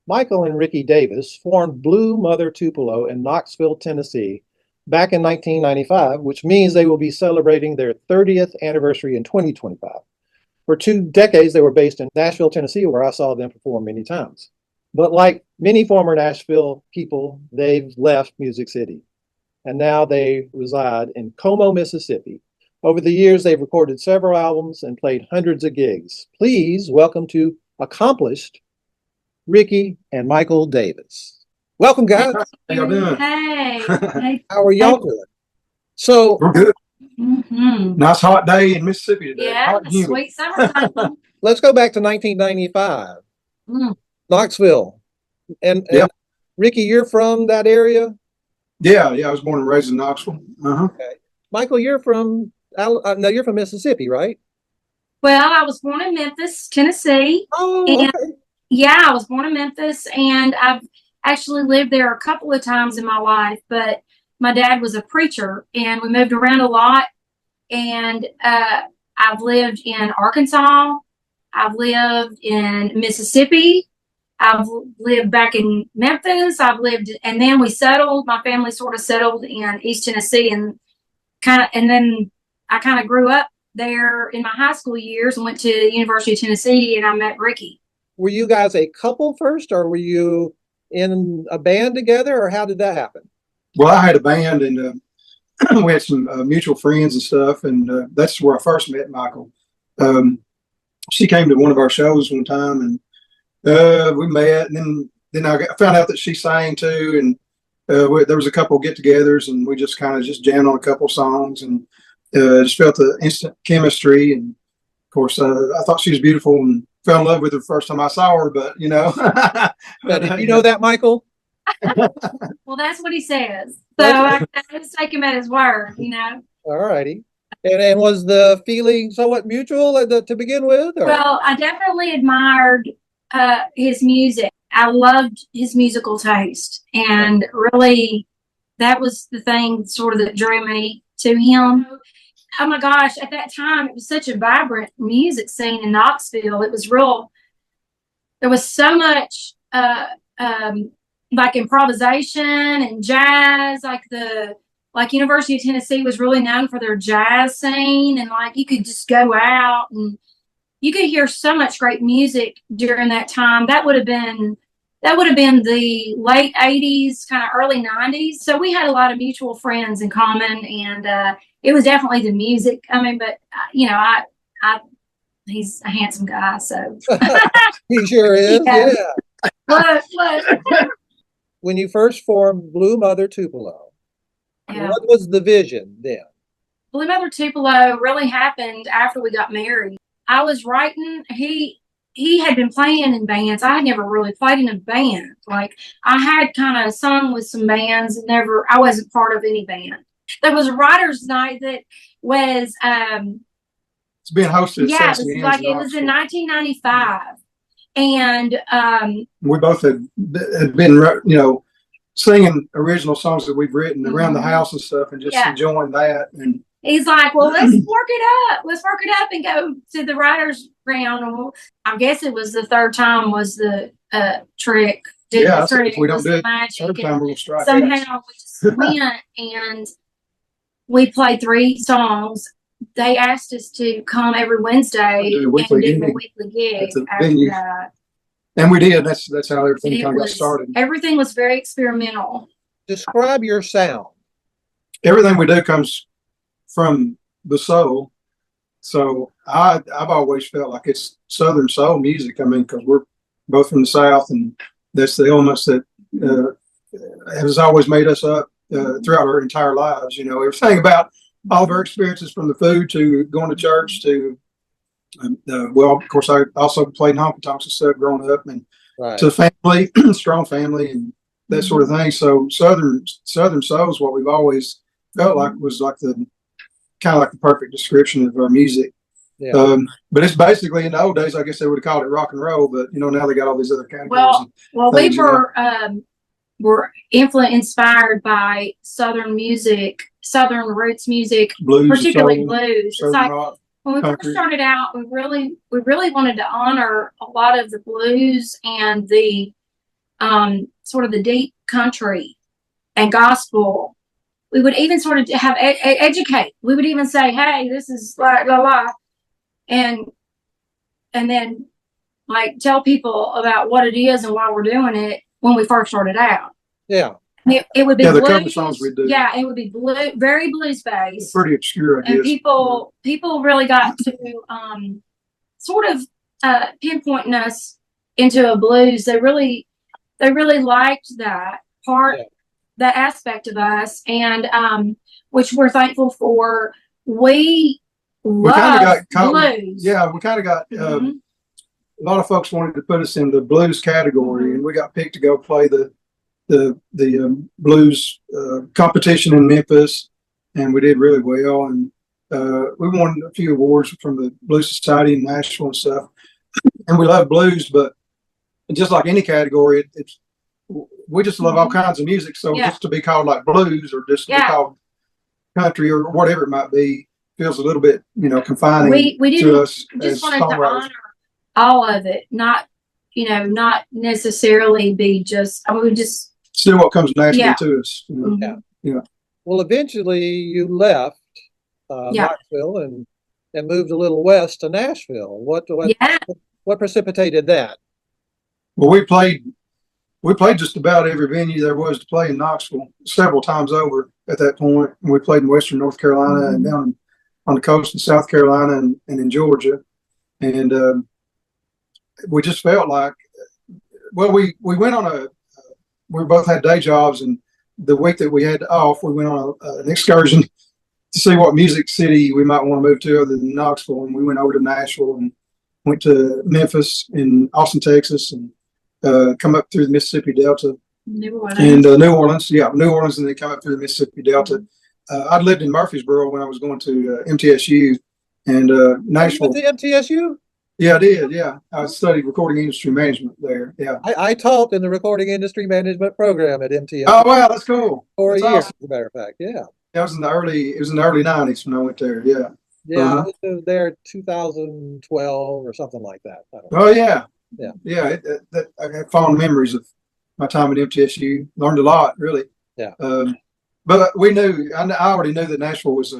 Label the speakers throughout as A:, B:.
A: Michael and Ricky Davis formed Blue Mother Tupelo in Knoxville, Tennessee, back in 1995, which means they will be celebrating their 30th anniversary in 2025. For 2 decades, they were based in Nashville, Tennessee, where I saw them perform many times. But like many former Nashville people, they've left Music City, and now they reside in Como, Mississippi. Over the years, they've recorded several albums and played hundreds of gigs. Please welcome to accomplished Ricky and Michael Davis. Welcome, guys.
B: How y'all doing?
C: Hey. Hey.
A: How are y'all doing? So
B: We're good. Nice hot day in Mississippi today.
C: Yeah, sweet summertime.
A: let's go back to 1995, Knoxville. And Ricky, you're from that area?
B: Yeah. I was born and raised in Knoxville.
A: Okay. Michael, you're from you're from Mississippi, right?
C: Well, I was born in Memphis, Tennessee.
A: Oh,
C: and
A: okay.
C: yeah, I was born in Memphis, and I've actually lived there a couple of times in my life, but my dad was a preacher, and we moved around a lot, and I've lived in Arkansas, I've lived in Mississippi, I've lived back in Memphis, and then my family sort of settled in East Tennessee, and then I kind of grew up there in my high school years and went to the University of Tennessee, and I met Ricky.
A: Were you guys a couple first, or were you in a band together, or how did that happen?
B: Well, I had a band, and we had some mutual friends and stuff, and that's where I first met Michael. She came to one of our shows one time, and we met, and then I found out that she sang too, and there was a couple get-togethers, and we just kind of jammed on a couple songs, and just felt the instant chemistry. And of course, I thought she was beautiful and fell in love with her the first time I saw her. But you know,
A: Did you know that, Michael?
C: Well, that's what he says. So I just take him at his word, you know.
A: All righty. And was the feeling somewhat mutual to begin with? Or?
C: Well, I definitely admired his music. I loved his musical taste, and really, that was the thing sort of that drew me to him. Oh my gosh, at that time, it was such a vibrant music scene in Knoxville. It was real. There was so much like improvisation and jazz. Like University of Tennessee was really known for their jazz scene, and like you could just go out and you could hear so much great music during that time. That would have been the late 80s, kind of early 90s. So we had a lot of mutual friends in common, and it was definitely the music. I mean, but you know, he's a handsome guy, so
A: he sure is. Yeah.
C: What?
A: When you first formed Blue Mother Tupelo, what was the vision then?
C: Blue Mother Tupelo really happened after we got married. I was writing. He had been playing in bands. I had never really played in a band. Like I had kind of sung with some bands, and I wasn't part of any band. There was a writer's night that was
B: it's being hosted.
C: Yeah, it was in 1995, and
B: we both had been, singing original songs that we've written around the house and stuff, and just enjoying that. And
C: he's like, "Well, let's work it up. Let's work it up and go to the writers' round." And I guess it was the third time was the trick.
B: If we don't do it third time, we'll strike.
C: Somehow we just went and we played 3 songs. They asked us to come every Wednesday and do a weekly gig after that.
B: And we did. That's how everything kind of got started.
C: Everything was very experimental.
A: Describe your sound.
B: Everything we do comes from the soul. So I've always felt like it's Southern soul music. I mean, because we're both from the South, and that's the elements that has always made us up throughout our entire lives. You know, everything about all of our experiences, from the food to going to church to, well, of course, I also played in honky tonks and stuff growing up, and to family, strong family, and that sort of thing. So Southern soul is what we've always felt like was like the kind of like the perfect description of our music. Yeah. But it's basically, in the old days, I guess they would have called it rock and roll, but now they got all these other categories.
C: Well, we were inspired by Southern music, Southern roots music, blues, particularly blues. It's like when we first started out, we really wanted to honor a lot of the blues and the sort of the deep country and gospel. We would even sort of have educate. We would even say, "Hey, this is la la la," and then like tell people about what it is and why we're doing it when we first started out.
A: Yeah.
C: It would be
B: the
C: blues.
B: cover songs we do.
C: Yeah, it would be very blues based.
B: Pretty obscure, I guess.
C: And people really got to sort of pinpointing us into a blues. They really liked that part, that aspect of us, and which we're thankful for. We
B: kind of got
C: blues.
B: Yeah, we kind of got. A lot of folks wanted to put us in the blues category, and we got picked to go play the blues competition in Memphis, and we did really well. And we won a few awards from the Blues Society in Nashville and stuff. And we love blues, but just like any category, we just love all kinds of music. So just to be called like blues or just to be called country or whatever it might be feels a little bit, confining to us.
C: We just wanted to honor all of it, not necessarily be just. I mean, we just
B: still what comes naturally to us.
A: Yeah. Well, eventually you left Knoxville and moved a little west to Nashville. What precipitated that?
B: Well, we played just about every venue there was to play in Knoxville several times over at that point. And we played in Western North Carolina and down on the coast in South Carolina and in Georgia. And we just felt like, well, we went on we both had day jobs, and the week that we had off, we went on an excursion to see what music city we might want to move to other than Knoxville. And we went over to Nashville and went to Memphis and Austin, Texas, and come up through the Mississippi Delta. New Orleans. New Orleans, and then come up through the Mississippi Delta. I'd lived in Murfreesboro when I was going to MTSU, and Nashville.
A: You went to MTSU?
B: Yeah, I did. Yeah, I studied recording industry management there. Yeah,
A: I taught in the recording industry management program at MTSU.
B: Oh wow, that's cool.
A: For a year,
B: awesome.
A: As a matter of fact. Yeah.
B: That was in the early 90s when I went there. Yeah.
A: Yeah, I was there 2012 or something like that.
B: Oh yeah. Yeah. I have fond memories of my time at MTSU. Learned a lot, really.
A: Yeah.
B: But we knew. I already knew that Nashville was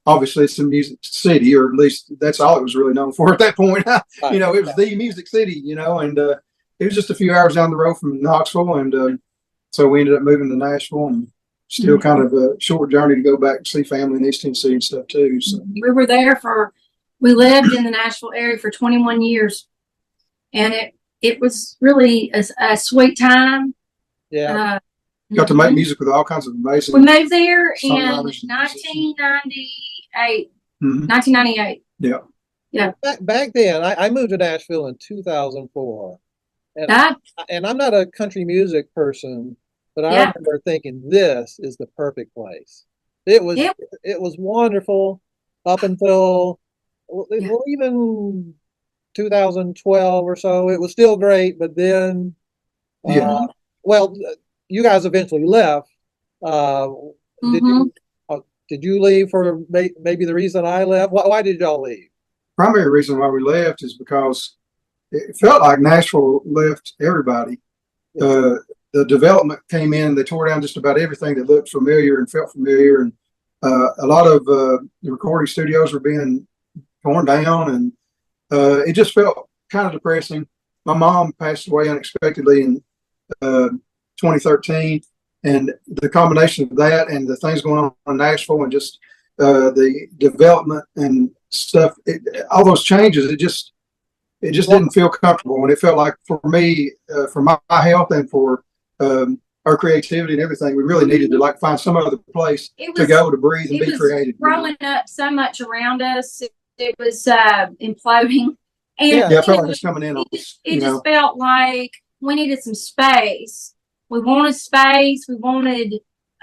B: obviously it's a music city, or at least that's all it was really known for at that point. It was the music city. And it was just a few hours down the road from Knoxville, and so we ended up moving to Nashville, and still kind of a short journey to go back and see family in East Tennessee and stuff too. So
C: we were there we lived in the Nashville area for 21 years, and it was really a sweet time.
A: Yeah.
B: Got to make music with all kinds of amazing.
C: We moved there in 1998. 1998.
B: Yeah.
C: Yeah.
A: Back then, I moved to Nashville in 2004, and I'm not a country music person, but I remember thinking this is the perfect place. It was wonderful up until even 2012 or so. It was still great, but then you guys eventually left. Did you leave for maybe the reason I left? Why did y'all leave?
B: Primary reason why we left is because it felt like Nashville left everybody. The development came in, they tore down just about everything that looked familiar and felt familiar, and a lot of the recording studios were being torn down, and it just felt kind of depressing. My mom passed away unexpectedly in 2013, and the combination of that and the things going on in Nashville and just the development and stuff, all those changes, it just didn't feel comfortable. And it felt like for me, for my health and for our creativity and everything, we really needed to find some other place to go to breathe and be creative.
C: Growing up so much around us, it was imploding. And
B: I felt like it's coming in on us.
C: It just felt like we needed some space. We wanted space. We wanted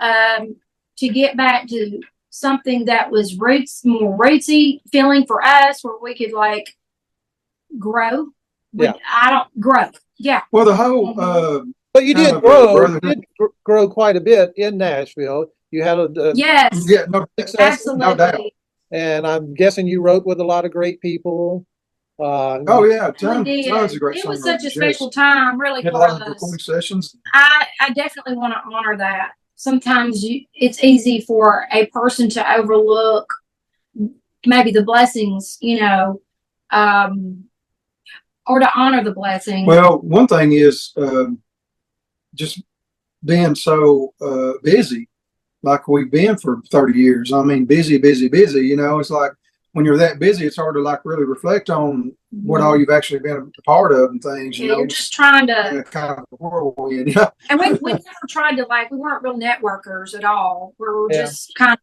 C: to get back to something that was more rootsy feeling for us, where we could grow. Grow. Yeah.
B: Well, the whole.
A: But you did grow. You did grow quite a bit in Nashville. You had
C: yes.
B: Yeah. No,
C: absolutely.
B: No doubt.
A: And I'm guessing you wrote with a lot of great people.
B: Oh yeah,
C: We
B: tons
C: did.
B: of great
C: It was
B: songwriters.
C: such a
B: Yes.
C: special time, really,
B: Had a
C: for
B: lot of recording
C: us.
B: sessions.
C: I definitely want to honor that. Sometimes it's easy for a person to overlook maybe the blessings, or to honor the blessing.
B: Well, one thing is just being so busy, like we've been for 30 years. I mean, busy, busy, busy. You know, it's like when you're that busy, it's hard to like really reflect on what all you've actually been a part of and things. You
C: Yeah,
B: know,
C: you're just trying to.
B: in a kind of whirlwind. Yeah.
C: And we never tried to, like, we weren't real networkers at all. We were just kind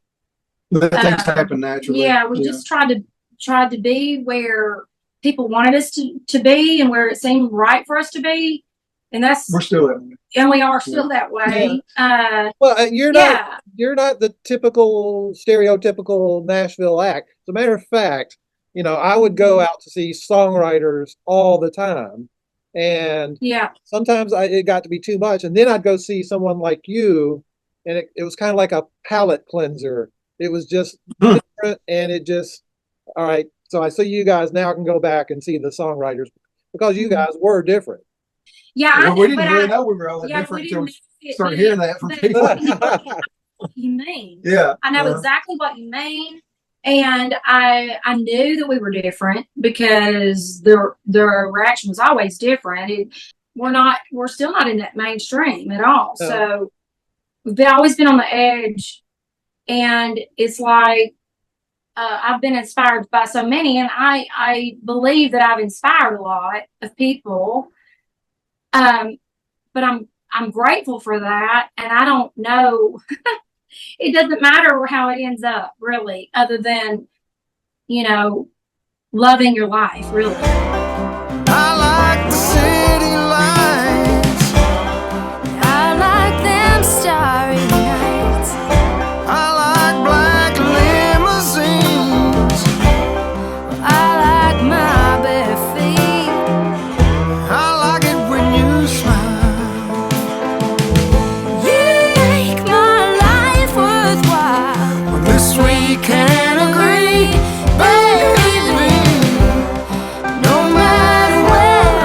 B: Let
C: of,
B: things happen naturally.
C: yeah, we just tried to be where people wanted us to be and where it seemed right for us to be. And
B: We're still that way.
C: and we are still that way.
A: Well, you're
C: Yeah.
A: not the typical stereotypical Nashville act. As a matter of fact, I would go out to see songwriters all the time, and
C: Yeah.
A: sometimes it got to be too much, and then I'd go see someone like you, and it was kind of like a palate cleanser. It was just different, and it just all right. So I see you guys now. I can go back and see the songwriters because you guys were different.
C: Yeah.
B: Well, we didn't really know we were all that different until we started hearing that from people.
C: What you mean?
B: Yeah.
C: I know exactly what you mean. And I knew that we were different because the reaction was always different. We're still not in that mainstream at all.
A: No.
C: So we've always been on the edge. And it's like, I've been inspired by so many, and I believe that I've inspired a lot of people. But I'm grateful for that, and I don't know. It doesn't matter how it ends up, really, other than loving your life, really.
D: I like the city lights. I like them starry nights. I like black limousines. I like my bare feet. I like it when you smile. You make my life worthwhile. On this we can agree, baby. No matter where I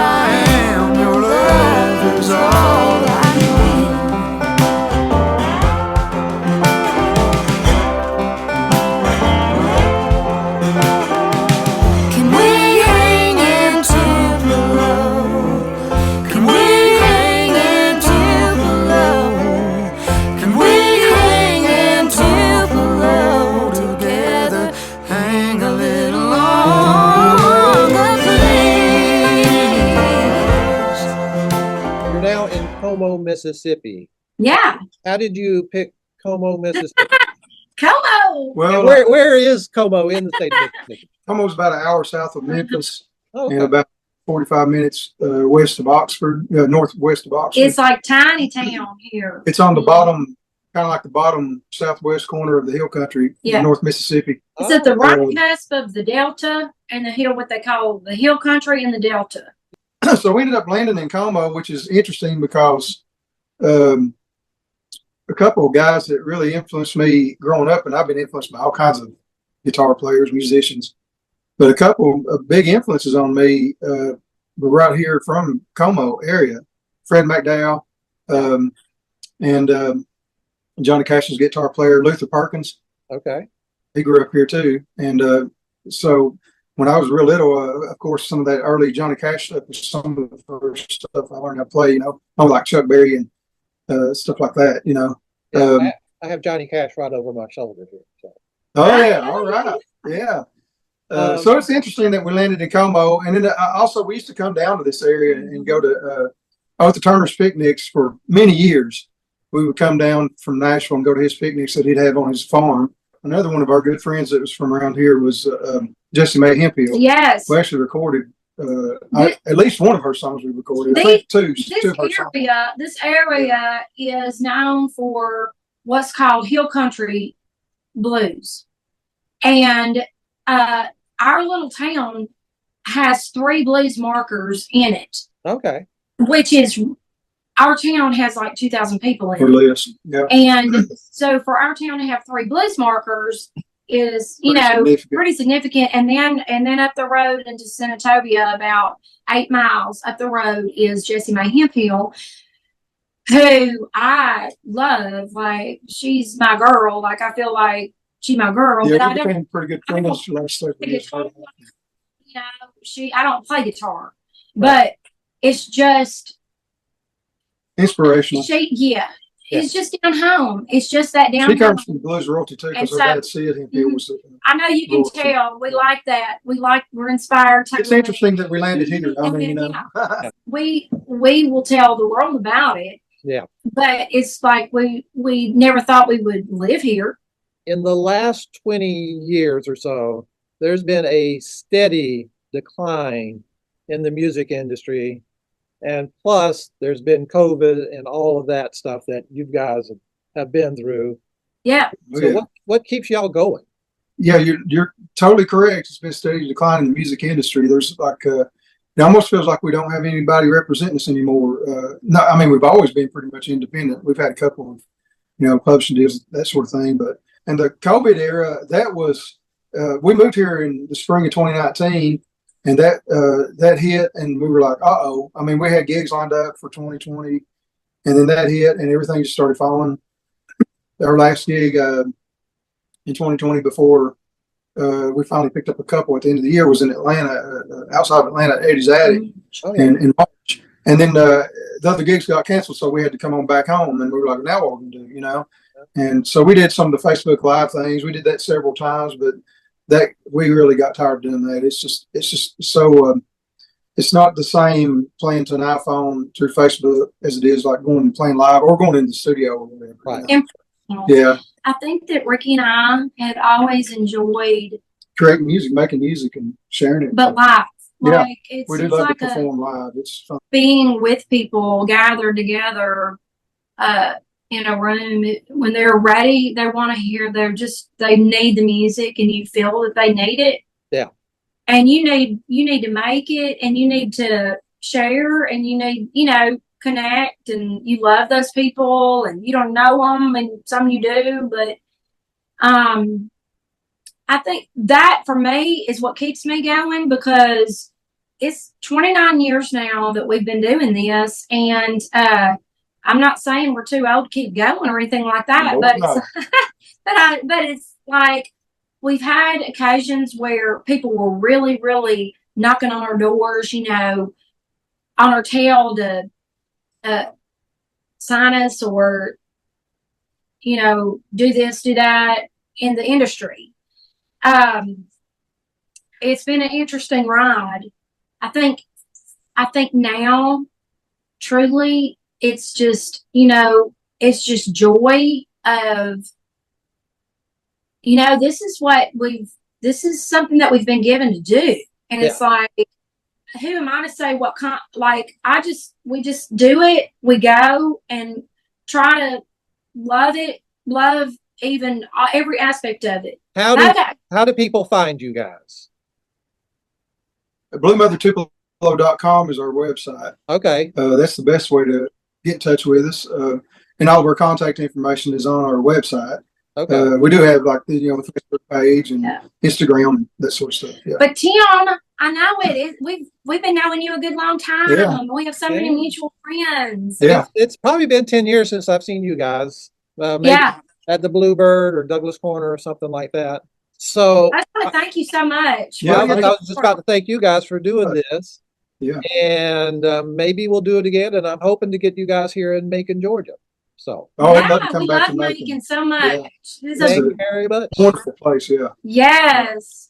D: am, your love is all I need. Can we hang in Tupelo? Can we hang in Tupelo? Can we hang in Tupelo together? Hang a little longer, please.
A: You're now in Como, Mississippi.
C: Yeah.
A: How did you pick Como, Mississippi?
C: Como.
B: Well,
A: And where is Como in the state of Mississippi?
B: Como's about an hour south of Memphis
A: Oh,
B: and
A: okay.
B: about 45 minutes west of Oxford, northwest of Oxford.
C: It's like tiny town here.
B: It's on the bottom, kind of like the bottom southwest corner of the hill country,
C: Yeah.
B: North Mississippi.
C: It's at the
A: Oh,
C: right cusp of the Delta and the hill, what they call the hill country and the Delta.
B: So we ended up landing in Como, which is interesting because a couple of guys that really influenced me growing up, and I've been influenced by all kinds of guitar players, musicians, but a couple of big influences on me were right here from Como area. Fred McDowell and Johnny Cash's guitar player, Luther Perkins.
A: Okay.
B: He grew up here too. And so when I was real little, of course, some of that early Johnny Cash stuff was some of the first stuff I learned how to play, I like Chuck Berry and stuff like that,
A: I have Johnny Cash right over my shoulder here. So.
B: Oh yeah, all right, yeah. So it's interesting that we landed in Como, and then also we used to come down to this area and go to Arthur Turner's picnics for many years. We would come down from Nashville and go to his picnics that he'd have on his farm. Another one of our good friends that was from around here was Jessie Mae Hemphill.
C: Yes.
B: We actually recorded at least one of her songs we recorded. I think two of her songs.
C: This area is known for what's called hill country blues. And our little town has 3 blues markers in it,
A: Okay.
C: which is our town has like 2,000 people in
B: Or
C: it.
B: less. Yeah.
C: And so for our town to have 3 blues markers, is,
B: Pretty significant.
C: pretty significant. And then up the road into Senatobia, about 8 miles up the road, is Jessie Mae Hemphill, who I love. Like, she's my girl. Like, I feel like she's my girl.
B: Yeah,
C: But I
B: we
C: don't,
B: became pretty good friends last several years.
C: I don't play guitar, but it's just,
B: Inspirational.
C: it's just down home. It's just that down
B: She
C: home.
B: comes from blues royalty too, because her
C: And so-
B: dad Sid Hemphill was.
C: I know you can
B: royalty.
C: tell. We like that. We're inspired.
B: It's interesting that we landed here. I mean,
C: We will tell the world about it.
A: Yeah.
C: But it's like we never thought we would live here.
A: In the last 20 years or so, there's been a steady decline in the music industry. And plus, there's been COVID and all of that stuff that you guys have been through.
C: Yeah.
A: So what keeps y'all going?
B: Yeah, you're totally correct. It's been steady decline in the music industry. There's like it almost feels like we don't have anybody representing us anymore. No, I mean, we've always been pretty much independent. We've had a couple of publishing deals, that sort of thing. But in the COVID era, that was we moved here in the spring of 2019, and that hit, and we were like, uh-oh. I mean, we had gigs lined up for 2020, and then that hit, and everything just started falling. Our last gig in 2020, before we finally picked up a couple at the end of the year, was in Atlanta, outside of Atlanta, at Eddie's Attic, in March. And then the other gigs got canceled, so we had to come on back home, and we were like, now what are we going to do, And so we did some of the Facebook Live things. We did that several times, but that we really got tired of doing that. It's just so it's not the same playing to an iPhone through Facebook as it is like going and playing live or going in the studio or whatever.
A: Right.
B: Yeah.
C: I think that Ricky and I had always enjoyed
B: creating music, making music, and sharing it.
C: But live.
B: Yeah.
C: It's
B: We do love
C: like
B: to perform live. It's fun.
C: being with people gathered together in a room. When they're ready, they want to hear. They need the music, and you feel that they need it.
A: Yeah.
C: And you need to make it, and you need to share, and you need connect, and you love those people, and you don't know them, and some you do, but I think that for me is what keeps me going, because it's 29 years now that we've been doing this, and I'm not saying we're too old to keep going or anything like that, but it's like we've had occasions where people were really, really knocking on our doors, on our tail to sign us or, do this, do that in the industry. It's been an interesting ride. I think now, truly, it's just, it's just joy of, this is something that we've been given to do. And it's like, who am I to say what kind, we just do it. We go and try to love it, love even every aspect of it.
A: How do people find you guys?
B: BlueMotherTupelo.com is our website.
A: Okay.
B: That's the best way to get in touch with us. And all of our contact information is on our website.
A: Okay.
B: We do have the Facebook page and Instagram and that sort of stuff. Yeah.
C: But Tim, I know it is. We've been knowing you a good long time.
B: Yeah.
C: We have so many mutual friends.
B: Yeah.
A: It's probably been 10 years since I've seen you guys. Maybe at the Bluebird or Douglas Corner or something like that. So
C: I just want to thank you so much.
B: Yeah,
A: I was just about to thank you guys for doing this.
B: Yeah.
A: And maybe we'll do it again. And I'm hoping to get you guys here in Macon, Georgia. So.
B: I'd love to come
C: we
B: back
C: love
B: to Macon.
C: Macon so much.
B: Yeah.
C: This is
A: Thank
C: a
A: you very much.
B: Wonderful place. Yeah.
C: yes.